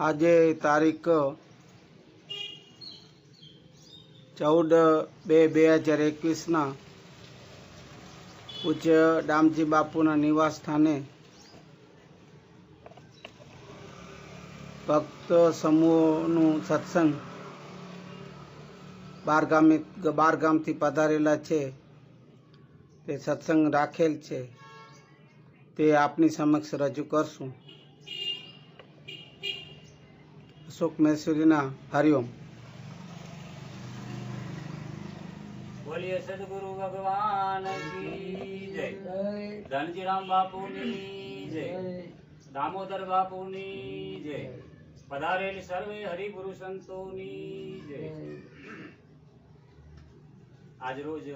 આજે તારીખ 14/2/2021 પૂજ્ય દામજી બાપુના નિવાસ સ્થાને ભક્ત સમૂહનું સત્સંગ બાર ગામથી પધારેલા છે તે સત્સંગ રાખેલ છે તે આપની સમક્ષ રજૂ કરશું। અશોક મહેશ્વરીના હરિઓમ। बोलिए सदगुरु भगवान की जय। धनजी राम बापू नी जय। दामोदर बापू नी जय। पधारेल सर्वे हरिगुरु संतो नी जय। आज रोज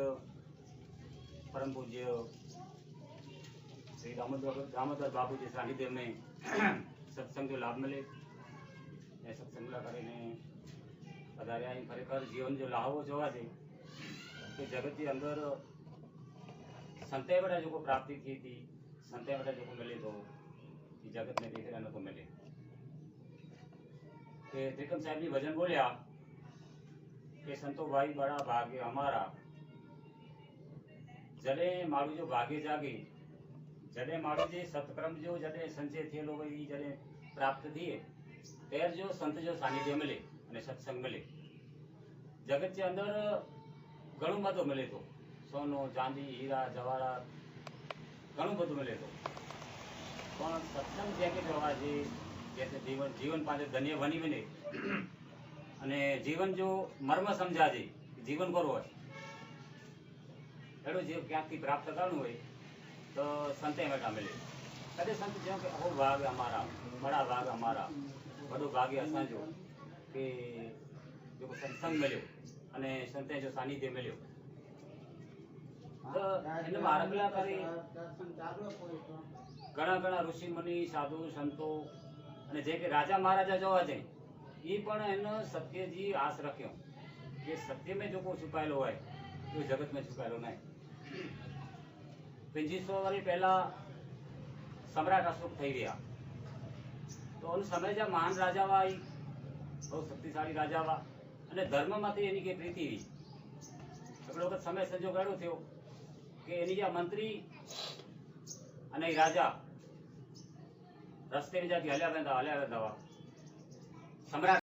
परम पूज्य श्री दामोदर बापू जी सानिध्य में सत्संग जो लाभ मिले सत्संग કરીને પધાર્યા। ખરેખર જીવન જો લાહવો જોવા છે कि जगत के अंदर संते बड़ा जो को प्राप्ति की थी संते बड़ा जो को मिले तो जगत में देख रहने को मिले। कि त्रिकम साहब जी भजन बोलिया कि संतो भाई बड़ा भाग्य हमारा जड़े मारू जो भाग्य जागे जड़े मारू जे सत्कर्म जो जड़े संचय थे लोग जड़े प्राप्त थिए तेर जो संत जो सानिध्य मिले અને સત્સંગ मिले। जगत के अंदर घणु बधु मिले तो सोनो चांदी हीरा जवाहरात घणु बधु मिले तो पण सत्संग जेके जोवा जे जैसे जीवन पाछे धन्य बनी मिले अने जीवन जो मर्म समझा जे जीवन करो है एड़ो जीव क्यांकथी प्राप्त करनु होय तो संते बेटा मिले। कदे संत जो के हो भाग हमारा बड़ा भाग हमारा बड़ो भाग्य असांजो के जो सत्संग मिलो અને સંતે જો સાનિધ્ય મળ્યો તો એને માર્ગલા કરી ઘણા ઋષિ મુનિ સાધુ સંતો અને જે કે રાજા મહારાજા જોવા છે એ પણ એનો સત્યજી આસ રાખ્યો કે સત્ય में जो કોઈ છુપાયેલો હોય તો જગત में છુપાયેલો નહીં। 2500 વર્ષ પહેલા સમ્રાટ અશોક થઈ ગયા તો ઉન समय जब महान राजा हुआ बहुत शक्तिशाली राजा हुआ અને ધર્મમાંથી એની કે પ્રીતિ हुई। એક વખત સમય સંજોગ એવો થયો કે એની જે મંત્રી અને રાજા રસ્તે જાતી હલ્યા વેંદા સમ્રાટ